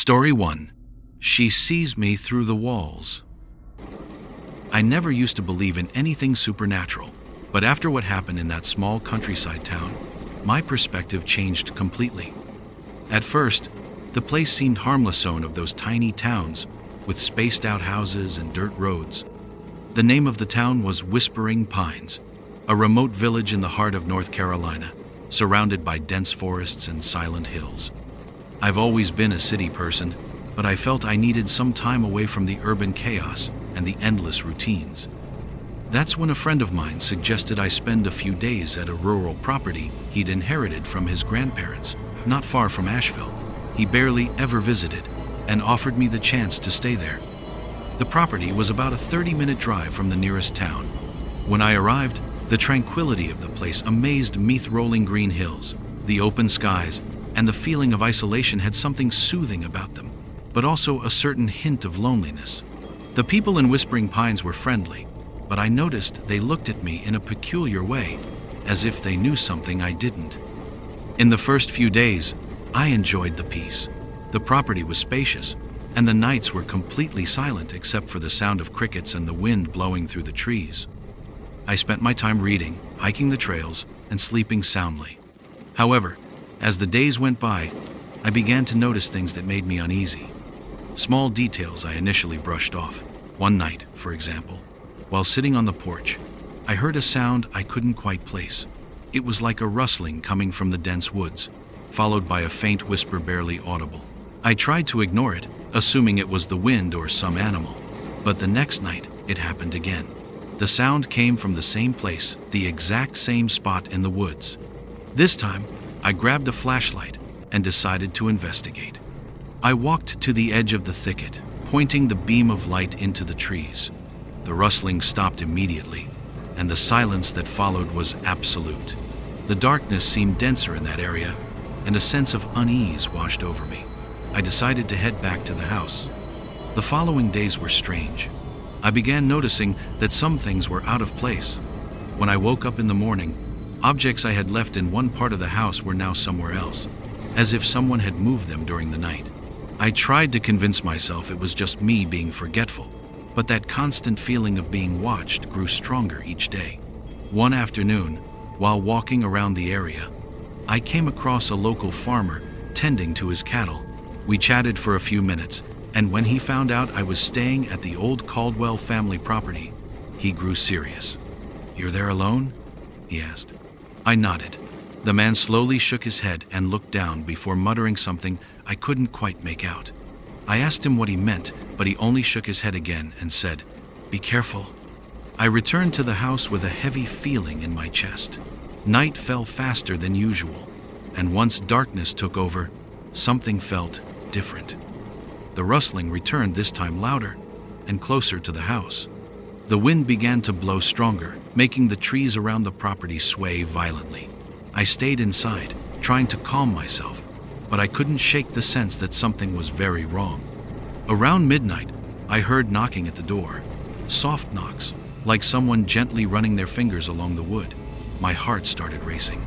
Story 1. She sees me through the walls. I never used to believe in anything supernatural, but after what happened in that small countryside town, my perspective changed completely. At first, the place seemed harmless, one of those tiny towns with spaced out houses and dirt roads. The name of the town was Whispering Pines, a remote village in the heart of North Carolina, surrounded by dense forests and silent hills. I've always been a city person, but I felt I needed some time away from the urban chaos and the endless routines. That's when a friend of mine suggested I spend a few days at a rural property he'd inherited from his grandparents, not far from Asheville. He barely ever visited, and offered me the chance to stay there. The property was about a 30-minute drive from the nearest town. When I arrived, the tranquility of the place amazed me. The rolling green hills, the open skies, and the feeling of isolation had something soothing about them, but also a certain hint of loneliness. The people in Whispering Pines were friendly, but I noticed they looked at me in a peculiar way, as if they knew something I didn't. In the first few days, I enjoyed the peace. The property was spacious, and the nights were completely silent except for the sound of crickets and the wind blowing through the trees. I spent my time reading, hiking the trails, and sleeping soundly. However, as the days went by, I began to notice things that made me uneasy. Small details I initially brushed off. One night, for example, while sitting on the porch, I heard a sound I couldn't quite place. It was like a rustling coming from the dense woods, followed by a faint whisper barely audible. I tried to ignore it, assuming it was the wind or some animal, but the next night it happened again. The sound came from the same place, the exact same spot in the woods. This time, I grabbed a flashlight and decided to investigate. I walked to the edge of the thicket, pointing the beam of light into the trees. The rustling stopped immediately, and the silence that followed was absolute. The darkness seemed denser in that area, and a sense of unease washed over me. I decided to head back to the house. The following days were strange. I began noticing that some things were out of place. When I woke up in the morning, objects I had left in one part of the house were now somewhere else, as if someone had moved them during the night. I tried to convince myself it was just me being forgetful, but that constant feeling of being watched grew stronger each day. One afternoon, while walking around the area, I came across a local farmer tending to his cattle. We chatted for a few minutes, and when he found out I was staying at the old Caldwell family property, he grew serious. "You're there alone?" he asked. I nodded. The man slowly shook his head and looked down before muttering something I couldn't quite make out. I asked him what he meant, but he only shook his head again and said, "Be careful." I returned to the house with a heavy feeling in my chest. Night fell faster than usual, and once darkness took over, something felt different. The rustling returned, this time louder and closer to the house. The wind began to blow stronger, making the trees around the property sway violently. I stayed inside, trying to calm myself, but I couldn't shake the sense that something was very wrong. Around midnight, I heard knocking at the door. Soft knocks, like someone gently running their fingers along the wood. My heart started racing.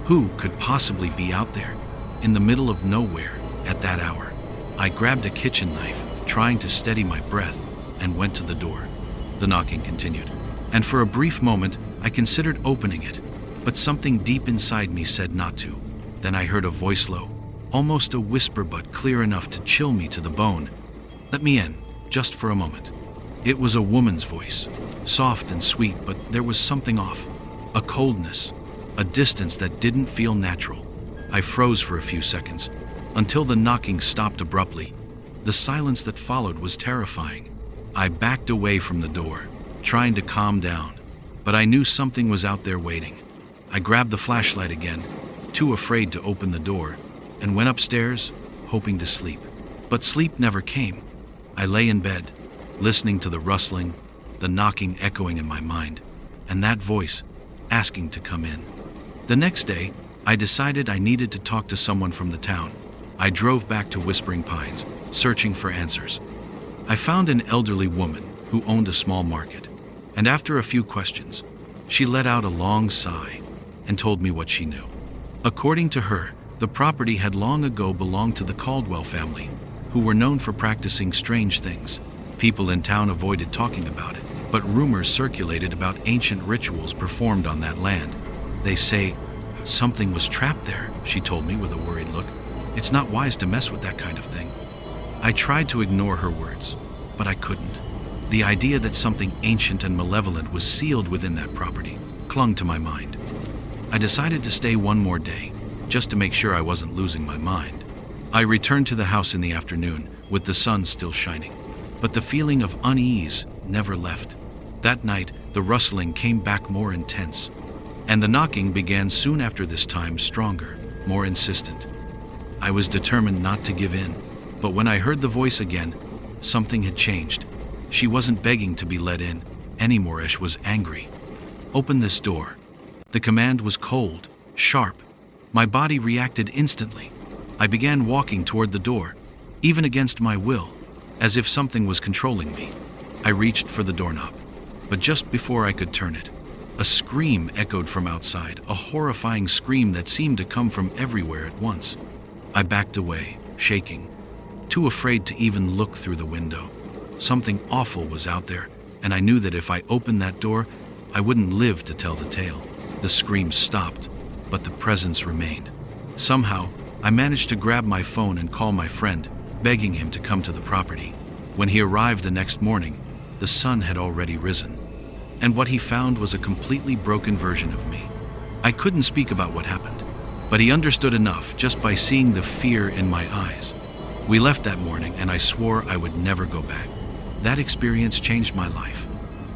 Who could possibly be out there, in the middle of nowhere, at that hour? I grabbed a kitchen knife, trying to steady my breath, and went to the door. The knocking continued, and for a brief moment, I considered opening it, but something deep inside me said not to. Then I heard a voice, low, almost a whisper but clear enough to chill me to the bone. "Let me in, just for a moment." It was a woman's voice, soft and sweet, but there was something off. A coldness, a distance that didn't feel natural. I froze for a few seconds, until the knocking stopped abruptly. The silence that followed was terrifying. I backed away from the door, trying to calm down, but I knew something was out there waiting. I grabbed the flashlight again, too afraid to open the door, and went upstairs, hoping to sleep. But sleep never came. I lay in bed, listening to the rustling, the knocking echoing in my mind, and that voice asking to come in. The next day, I decided I needed to talk to someone from the town. I drove back to Whispering Pines, searching for answers. I found an elderly woman who owned a small market, and after a few questions, she let out a long sigh and told me what she knew. According to her, the property had long ago belonged to the Caldwell family, who were known for practicing strange things. People in town avoided talking about it, but rumors circulated about ancient rituals performed on that land. They say something was trapped there, she told me with a worried look. It's not wise to mess with that kind of thing. I tried to ignore her words, but I couldn't. The idea that something ancient and malevolent was sealed within that property clung to my mind. I decided to stay one more day, just to make sure I wasn't losing my mind. I returned to the house in the afternoon, with the sun still shining, but the feeling of unease never left. That night, the rustling came back more intense, and the knocking began soon after, this time stronger, more insistent. I was determined not to give in, but when I heard the voice again, something had changed. She wasn't begging to be let in anymore. She was angry. "Open this door." The command was cold, sharp. My body reacted instantly. I began walking toward the door, even against my will, as if something was controlling me. I reached for the doorknob, but just before I could turn it, a scream echoed from outside, a horrifying scream that seemed to come from everywhere at once. I backed away, shaking, too afraid to even look through the window. Something awful was out there, and I knew that if I opened that door, I wouldn't live to tell the tale. The scream stopped, but the presence remained. Somehow, I managed to grab my phone and call my friend, begging him to come to the property. When he arrived the next morning, the sun had already risen, and what he found was a completely broken version of me. I couldn't speak about what happened, but he understood enough just by seeing the fear in my eyes. We left that morning, and I swore I would never go back. That experience changed my life.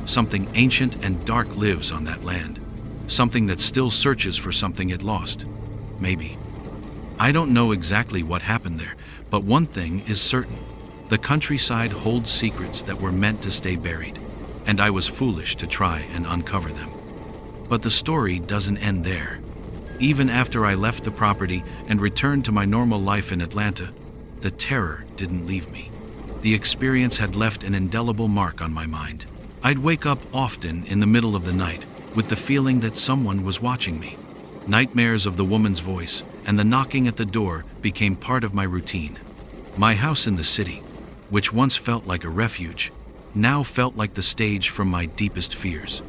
Something ancient and dark lives on that land. Something that still searches for something it lost. Maybe. I don't know exactly what happened there, but one thing is certain. The countryside holds secrets that were meant to stay buried, and I was foolish to try and uncover them. But the story doesn't end there. Even after I left the property and returned to my normal life in Atlanta, the terror didn't leave me. The experience had left an indelible mark on my mind. I'd wake up often in the middle of the night with the feeling that someone was watching me. Nightmares of the woman's voice and the knocking at the door became part of my routine. My house in the city, which once felt like a refuge, now felt like the stage for my deepest fears.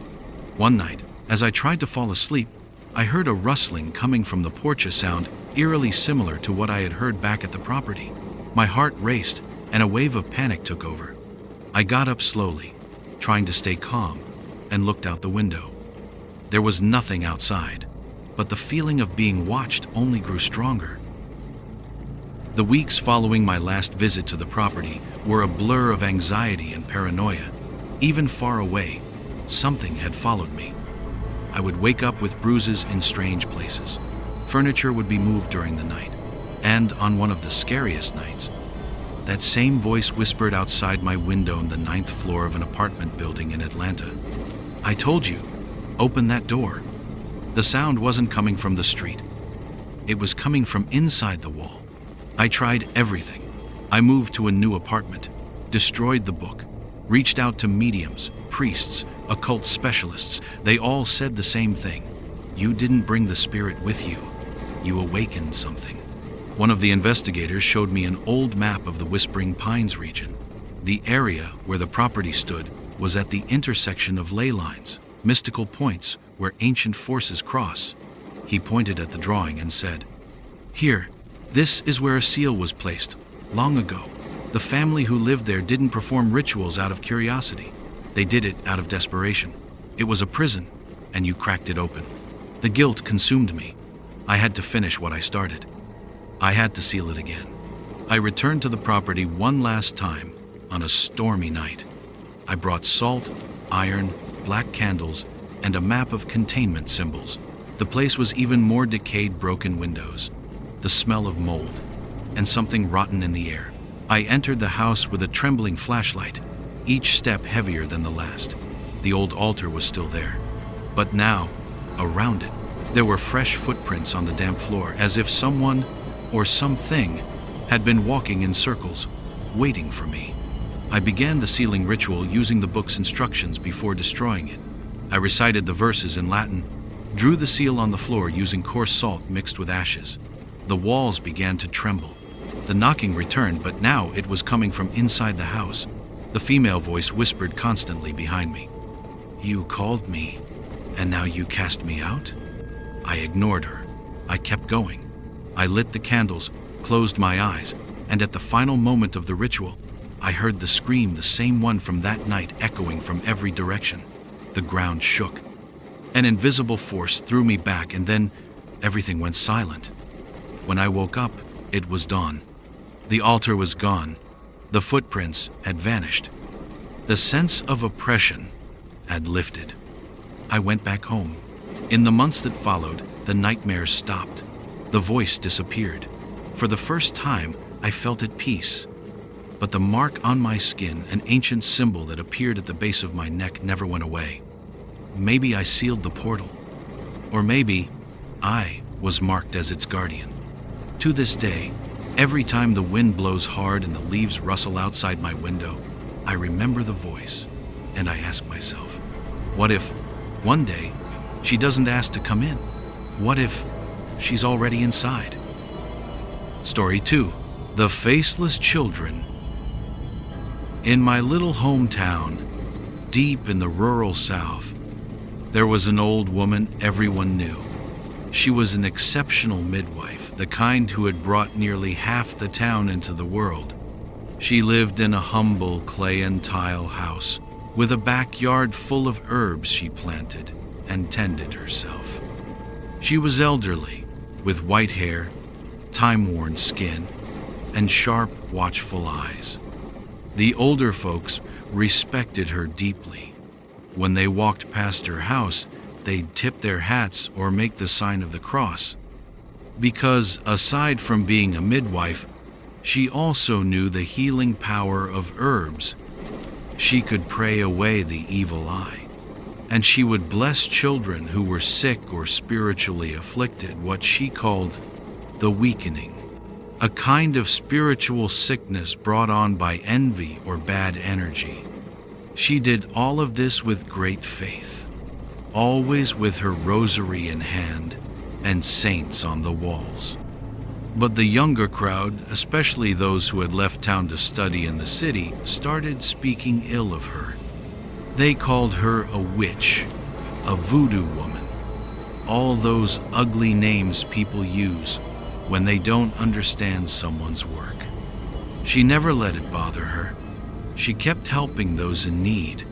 One night, as I tried to fall asleep, I heard a rustling coming from the porch, a sound eerily similar to what I had heard back at the property. My heart raced, and a wave of panic took over. I got up slowly, trying to stay calm, and looked out the window. There was nothing outside, but the feeling of being watched only grew stronger. The weeks following my last visit to the property were a blur of anxiety and paranoia. Even far away, something had followed me. I would wake up with bruises in strange places. Furniture would be moved during the night, and on one of the scariest nights, that same voice whispered outside my window on the 9th floor of an apartment building in Atlanta. "I told you, open that door." The sound wasn't coming from the street. It was coming from inside the wall. I tried everything. I moved to a new apartment, destroyed the book, reached out to mediums, priests, occult specialists. They all said the same thing. "You didn't bring the spirit with you. You awakened something." One of the investigators showed me an old map of the Whispering Pines region. The area where the property stood was at the intersection of ley lines, mystical points where ancient forces cross. He pointed at the drawing and said, "Here, this is where a seal was placed, long ago. The family who lived there didn't perform rituals out of curiosity. They did it out of desperation. It was a prison, and you cracked it open." The guilt consumed me. I had to finish what I started. I had to seal it again. I returned to the property one last time on a stormy night. I brought salt, iron, black candles, and a map of containment symbols. The place was even more decayed, broken windows, the smell of mold, and something rotten in the air. I entered the house with a trembling flashlight, each step heavier than the last. The old altar was still there, but now, around it, there were fresh footprints on the damp floor, as if someone or something had been walking in circles, waiting for me. I began the sealing ritual using the book's instructions before destroying it. I recited the verses in Latin, drew the seal on the floor using coarse salt mixed with ashes. The walls began to tremble. The knocking returned, but now it was coming from inside the house. The female voice whispered constantly behind me. "You called me, and now you cast me out?" I ignored her. I kept going. I lit the candles, closed my eyes, and at the final moment of the ritual, I heard the scream, the same one from that night, echoing from every direction. The ground shook. An invisible force threw me back, and then everything went silent. When I woke up, it was dawn. The altar was gone. The footprints had vanished. The sense of oppression had lifted. I went back home. In the months that followed, the nightmares stopped. The voice disappeared. For the first time, I felt at peace. But the mark on my skin, an ancient symbol that appeared at the base of my neck, never went away. Maybe I sealed the portal. Or maybe I was marked as its guardian. To this day, every time the wind blows hard and the leaves rustle outside my window, I remember the voice, and I ask myself, what if one day she doesn't ask to come in? What if she's already inside? Story 2. The Faceless Children. In my little hometown, deep in the rural South, there was an old woman everyone knew. She was an exceptional midwife, the kind who had brought nearly half the town into the world. She lived in a humble clay and tile house with a backyard full of herbs she planted and tended herself. She was elderly, with white hair, time-worn skin, and sharp, watchful eyes. The older folks respected her deeply. When they walked past her house, they'd tip their hats or make the sign of the cross. Because aside from being a midwife, she also knew the healing power of herbs. She could pray away the evil eye, and she would bless children who were sick or spiritually afflicted, what she called the weakening, a kind of spiritual sickness brought on by envy or bad energy. She did all of this with great faith, always with her rosary in hand and saints on the walls. But the younger crowd, especially those who had left town to study in the city, started speaking ill of her. They called her a witch, a voodoo woman, all those ugly names people use when they don't understand someone's work. She never let it bother her. She kept helping those in need,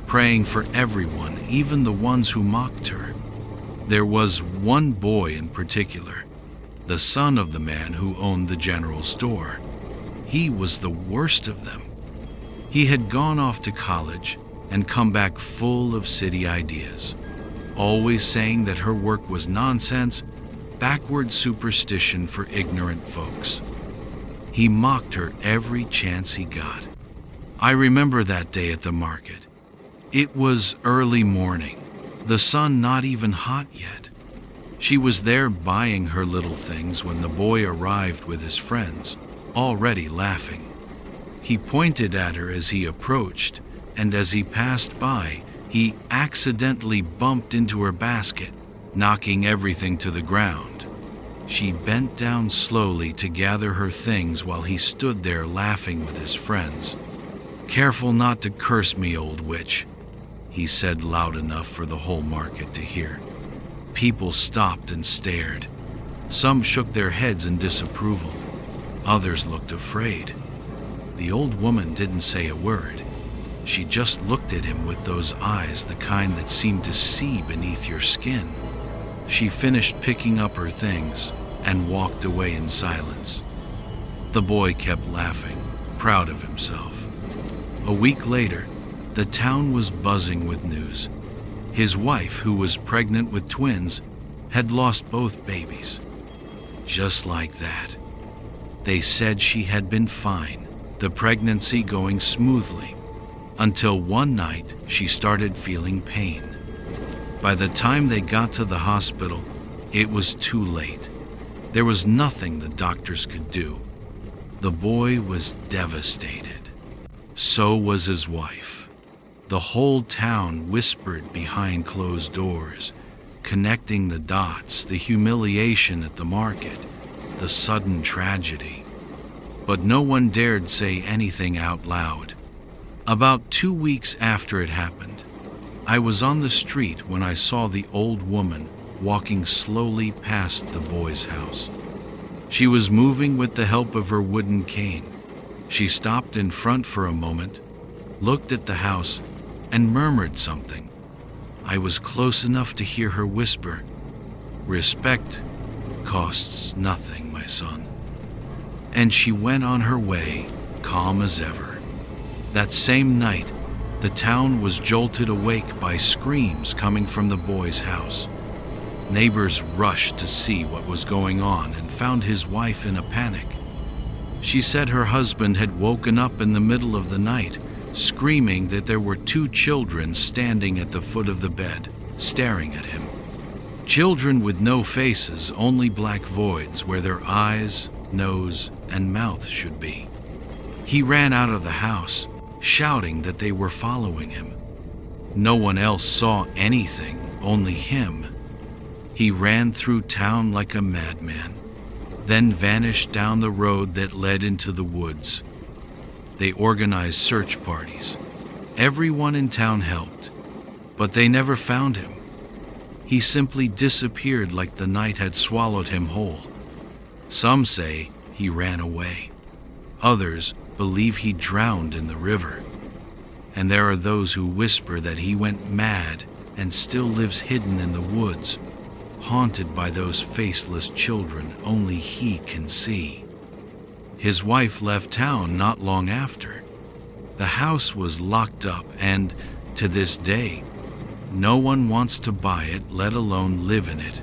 praying for everyone, even the ones who mocked her. There was one boy in particular, the son of the man who owned the general store. He was the worst of them. He had gone off to college and come back full of city ideas, always saying that her work was nonsense, backward superstition for ignorant folks. He mocked her every chance he got. I remember that day at the market. It was early morning, the sun not even hot yet. She was there buying her little things when the boy arrived with his friends, already laughing. He pointed at her as he approached, and as he passed by, he accidentally bumped into her basket, knocking everything to the ground. She bent down slowly to gather her things while he stood there laughing with his friends. "Careful not to curse me, old witch," he said loud enough for the whole market to hear. People stopped and stared. Some shook their heads in disapproval. Others looked afraid. The old woman didn't say a word. She just looked at him with those eyes, the kind that seemed to see beneath your skin. She finished picking up her things and walked away in silence. The boy kept laughing, proud of himself. A week later, the town was buzzing with news. His wife, who was pregnant with twins, had lost both babies. Just like that. They said she had been fine, the pregnancy going smoothly, until one night she started feeling pain. By the time they got to the hospital, it was too late. There was nothing the doctors could do. The boy was devastated. So was his wife. The whole town whispered behind closed doors, connecting the dots, the humiliation at the market, the sudden tragedy. but no one dared say anything out loud. About 2 weeks after it happened, I was on the street when I saw the old woman walking slowly past the boy's house. She was moving with the help of her wooden cane. She stopped in front for a moment, looked at the house, and murmured something. I was close enough to hear her whisper, "Respect costs nothing, my son." And she went on her way, calm as ever. That same night, the town was jolted awake by screams coming from the boy's house. Neighbors rushed to see what was going on and found his wife in a panic. She said her husband had woken up in the middle of the night, screaming that there were 2 children standing at the foot of the bed, staring at him. Children with no faces, only black voids where their eyes, nose, and mouth should be. He ran out of the house, shouting that they were following him. No one else saw anything, only him. He ran through town like a madman, then vanished down the road that led into the woods. They organized search parties. Everyone in town helped, but they never found him. He simply disappeared like the night had swallowed him whole. Some say he ran away. Others believe he drowned in the river. And there are those who whisper that he went mad and still lives hidden in the woods, haunted by those faceless children only he can see. His wife left town not long after. The house was locked up and, to this day, no one wants to buy it, let alone live in it.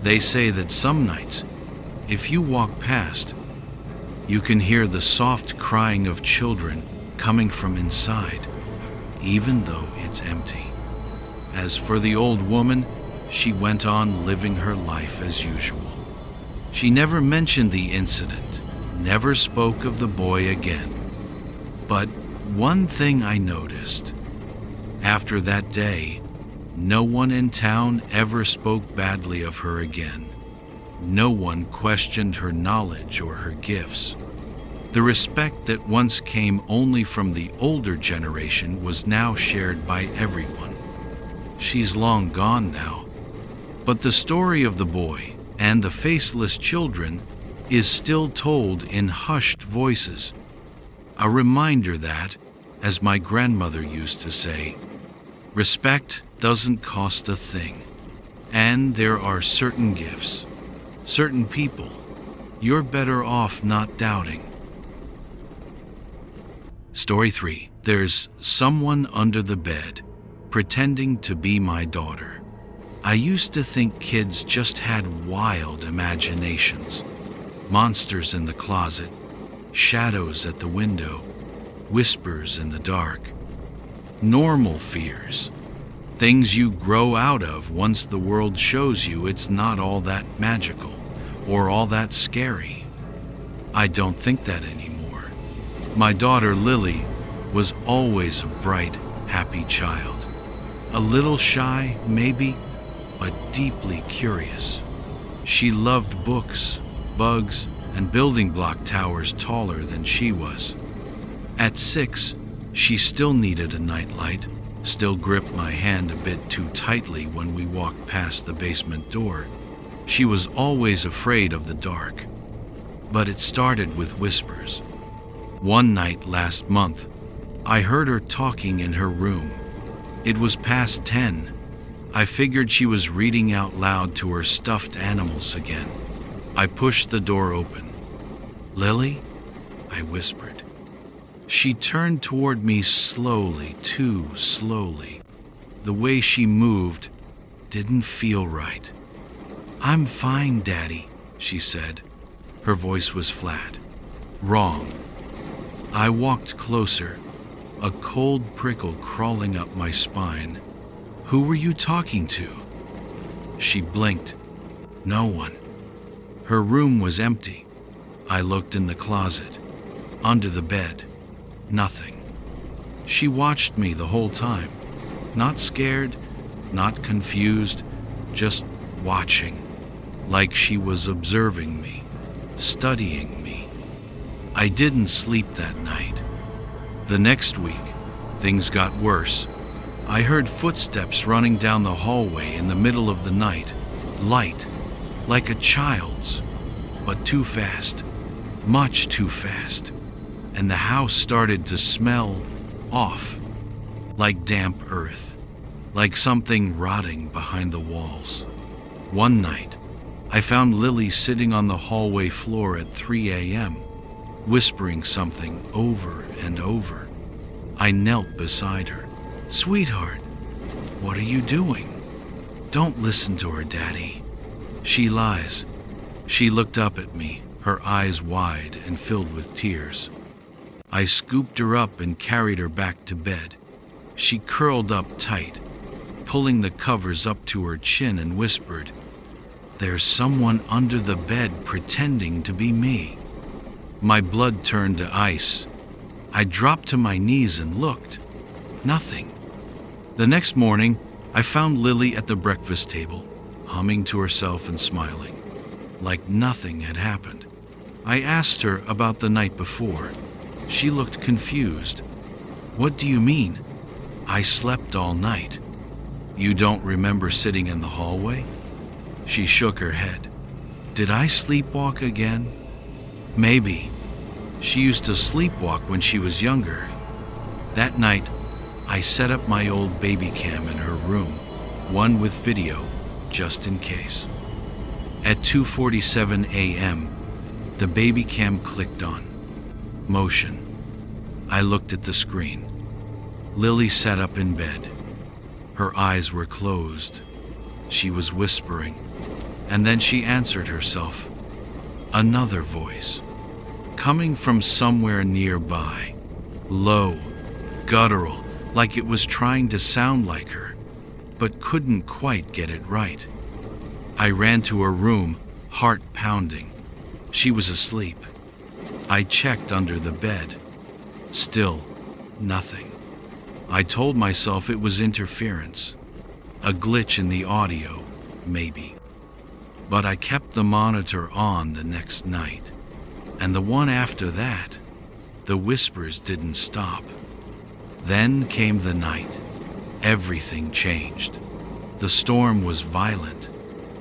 They say that some nights, if you walk past, you can hear the soft crying of children coming from inside, even though it's empty. As for the old woman, she went on living her life as usual. She never mentioned the incident, never spoke of the boy again. But one thing I noticed. After that day, no one in town ever spoke badly of her again. No one questioned her knowledge or her gifts. The respect that once came only from the older generation was now shared by everyone. She's long gone now, but the story of the boy and the faceless children is still told in hushed voices, a reminder that, as my grandmother used to say, respect doesn't cost a thing, and there are certain gifts, certain people, you're better off not doubting. Story 3. There's someone under the bed, pretending to be my daughter. I used to think kids just had wild imaginations. Monsters in the closet, shadows at the window, whispers in the dark. Normal fears. Things you grow out of once the world shows you it's not all that magical or all that scary. I don't think that anymore. My daughter Lily was always a bright, happy child. A little shy, maybe, but deeply curious. She loved books, bugs, and building block towers taller than she was. At 6, she still needed a nightlight, still gripped my hand a bit too tightly when we walked past the basement door. She was always afraid of the dark. But it started with whispers. One night last month, I heard her talking in her room. It was past 10. I figured she was reading out loud to her stuffed animals again. I pushed the door open. "Lily?" I whispered. She turned toward me slowly, too slowly. The way she moved didn't feel right. "I'm fine, Daddy," she said. Her voice was flat. "Wrong." I walked closer, a cold prickle crawling up my spine. "Who were you talking to?" She blinked. "No one." Her room was empty. I looked in the closet, under the bed. Nothing. She watched me the whole time, not scared, not confused, just watching, like she was observing me, studying me. I didn't sleep that night. The next week, things got worse. I heard footsteps running down the hallway in the middle of the night, light, like a child's, but too fast, much too fast. And the house started to smell off, like damp earth, like something rotting behind the walls. One night, I found Lily sitting on the hallway floor at 3 a.m., whispering something over and over. I knelt beside her. "Sweetheart, what are you doing? Don't listen to her, Daddy. She lies." She looked up at me, her eyes wide and filled with tears. I scooped her up and carried her back to bed. She curled up tight, pulling the covers up to her chin, and whispered, "There's someone under the bed pretending to be me." My blood turned to ice. I dropped to my knees and looked. Nothing. The next morning, I found Lily at the breakfast table, humming to herself and smiling, like nothing had happened. I asked her about the night before. She looked confused. "What do you mean? I slept all night. You don't remember sitting in the hallway?" She shook her head. "Did I sleepwalk again?" "Maybe. She used to sleepwalk when she was younger." That night, I set up my old baby cam in her room, one with video, just in case. At 2:47 a.m., the baby cam clicked on. Motion. I looked at the screen. Lily sat up in bed. Her eyes were closed. She was whispering, and then she answered herself. Another voice, coming from somewhere nearby, low, guttural, like it was trying to sound like her, but couldn't quite get it right. I ran to her room, heart pounding. She was asleep. I checked under the bed. Still, nothing. I told myself it was interference, a glitch in the audio, maybe. But I kept the monitor on the next night, and the one after that. The whispers didn't stop. Then came the night. Everything changed. The storm was violent,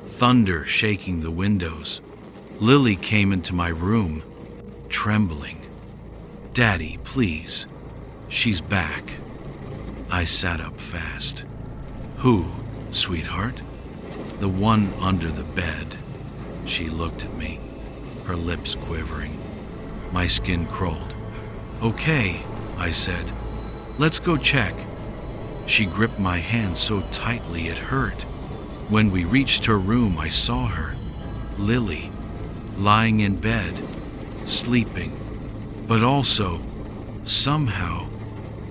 thunder shaking the windows. Lily came into my room, trembling. "Daddy, please. She's back." I sat up fast. "Who, sweetheart?" "The one under the bed." She looked at me, her lips quivering. My skin crawled. "Okay," I said. "Let's go check." She gripped my hand so tightly it hurt. When we reached her room, I saw her, Lily, lying in bed, sleeping, but also, somehow,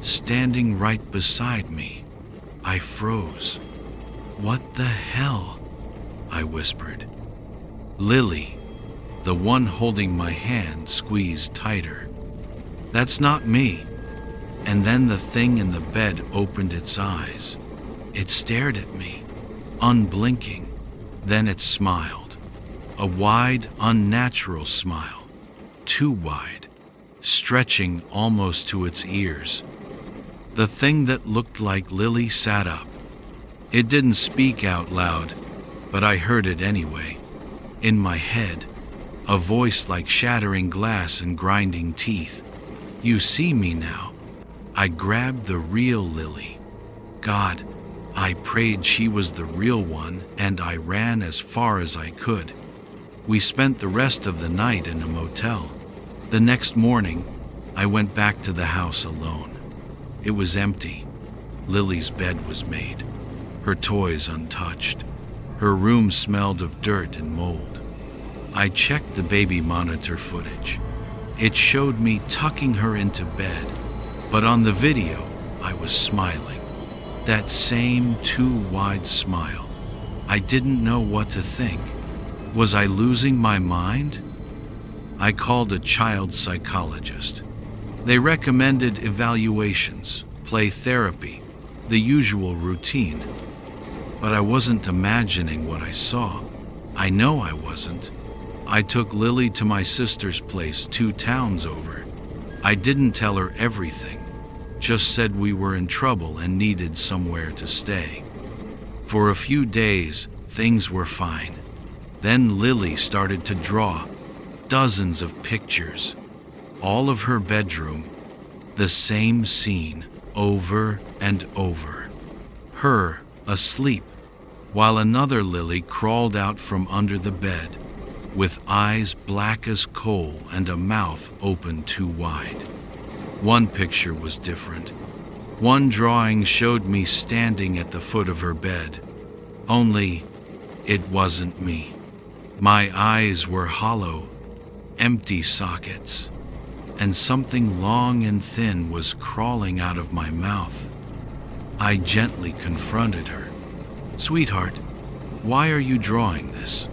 standing right beside me. I froze. "What the hell?" I whispered. Lily, the one holding my hand, squeezed tighter. "That's not me." And then the thing in the bed opened its eyes. It stared at me, unblinking. Then it smiled. A wide, unnatural smile. Too wide, stretching almost to its ears. The thing that looked like Lily sat up. It didn't speak out loud, but I heard it anyway. In my head, a voice like shattering glass and grinding teeth. "You see me now." I grabbed the real Lily. God, I prayed she was the real one, and I ran as far as I could. We spent the rest of the night in a motel. The next morning, I went back to the house alone. It was empty. Lily's bed was made, her toys untouched. Her room smelled of dirt and mold. I checked the baby monitor footage. It showed me tucking her into bed, but on the video, I was smiling. That same too wide smile. I didn't know what to think. Was I losing my mind? I called a child psychologist. They recommended evaluations, play therapy, the usual routine. But I wasn't imagining what I saw. I know I wasn't. I took Lily to my sister's place 2 towns over. I didn't tell her everything, just said we were in trouble and needed somewhere to stay. For a few days, things were fine. Then Lily started to draw dozens of pictures, all of her bedroom, the same scene over and over. Her asleep, while another Lily crawled out from under the bed, with eyes black as coal and a mouth open too wide. One picture was different. One drawing showed me standing at the foot of her bed. Only, it wasn't me. My eyes were hollow, empty sockets, and something long and thin was crawling out of my mouth. I gently confronted her. "Sweetheart, why are you drawing this?"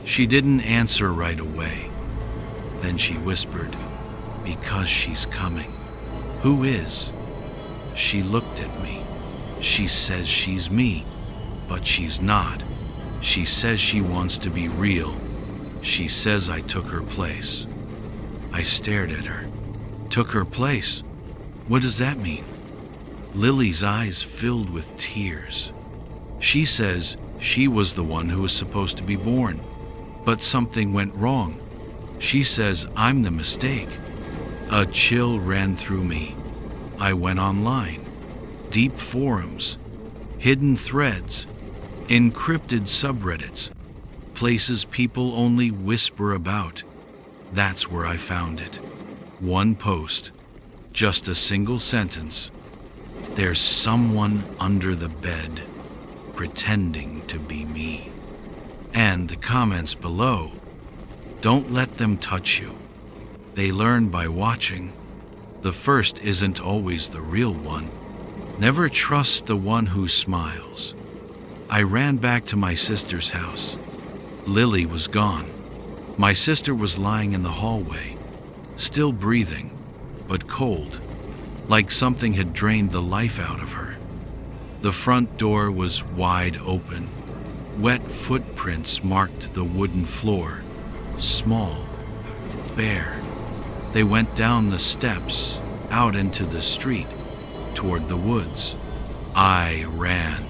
She didn't answer right away. Then she whispered, "Because she's coming." "Who is?" She looked at me. "She says she's me, but she's not. She says she wants to be real. She says I took her place." I stared at her. "Took her place? What does that mean?" Lily's eyes filled with tears. "She says she was the one who was supposed to be born, but something went wrong. She says I'm the mistake." A chill ran through me. I went online. Deep forums, hidden threads, encrypted subreddits, places people only whisper about. That's where I found it. One post, just a single sentence. "There's someone under the bed, pretending to be me." And the comments below, "Don't let them touch you. They learn by watching. The first isn't always the real one. Never trust the one who smiles." I ran back to my sister's house. Lily was gone. My sister was lying in the hallway, still breathing, but cold, like something had drained the life out of her. The front door was wide open. Wet footprints marked the wooden floor, small, bare. They went down the steps, out into the street, toward the woods. I ran.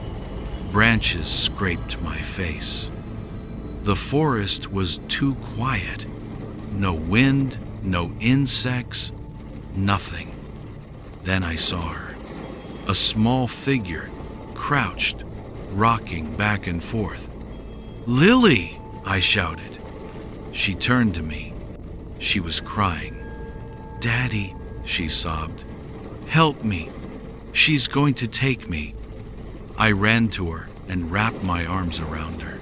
Branches scraped my face. The forest was too quiet. No wind, no insects, nothing. Then I saw her. A small figure, crouched, rocking back and forth. "Lily!" I shouted. She turned to me. She was crying. "Daddy," she sobbed. "Help me. She's going to take me." I ran to her and wrapped my arms around her.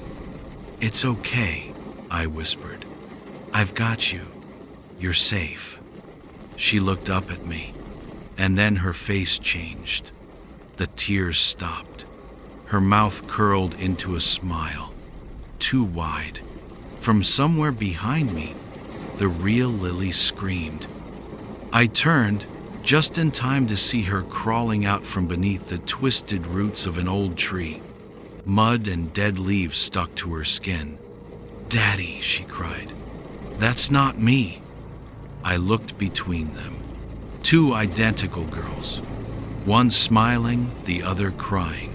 "It's okay," I whispered. "I've got you. You're safe." She looked up at me, and then her face changed. The tears stopped. Her mouth curled into a smile, too wide. From somewhere behind me, the real Lily screamed. I turned, just in time to see her crawling out from beneath the twisted roots of an old tree. Mud and dead leaves stuck to her skin. "Daddy," she cried, "that's not me." I looked between them. 2 identical girls. One smiling, the other crying.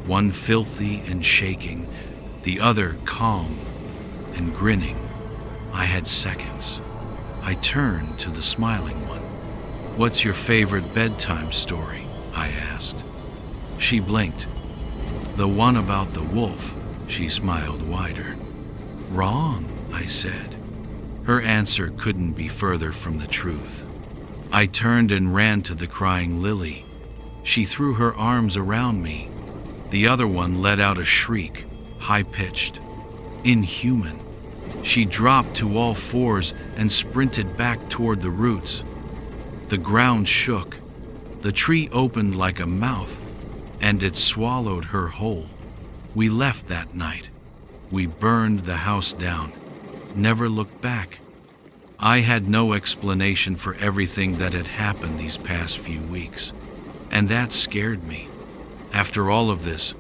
One filthy and shaking, the other calm and grinning. I had seconds. I turned to the smiling one. "What's your favorite bedtime story?" I asked. She blinked. "The one about the wolf," she smiled wider. "Wrong," I said. Her answer couldn't be further from the truth. I turned and ran to the crying Lily. She threw her arms around me. The other one let out a shriek, high-pitched, inhuman. She dropped to all fours and sprinted back toward the roots. The ground shook. The tree opened like a mouth, and it swallowed her whole. We left that night. We burned the house down, never looked back. I had no explanation for everything that had happened these past few weeks, and that scared me. After all of this,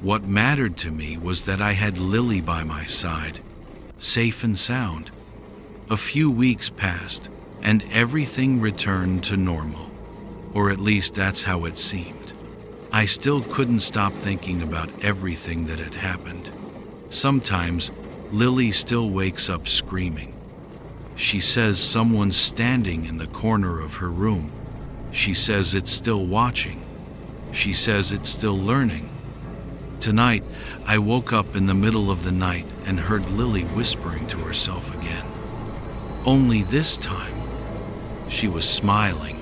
what mattered to me was that I had Lily by my side. safe and sound. A few weeks passed, and everything returned to normal. Or at least that's how it seemed. I still couldn't stop thinking about everything that had happened. Sometimes, Lily still wakes up screaming. She says someone's standing in the corner of her room. She says it's still watching. She says it's still learning. Tonight, I woke up in the middle of the night and heard Lily whispering to herself again. Only this time, she was smiling.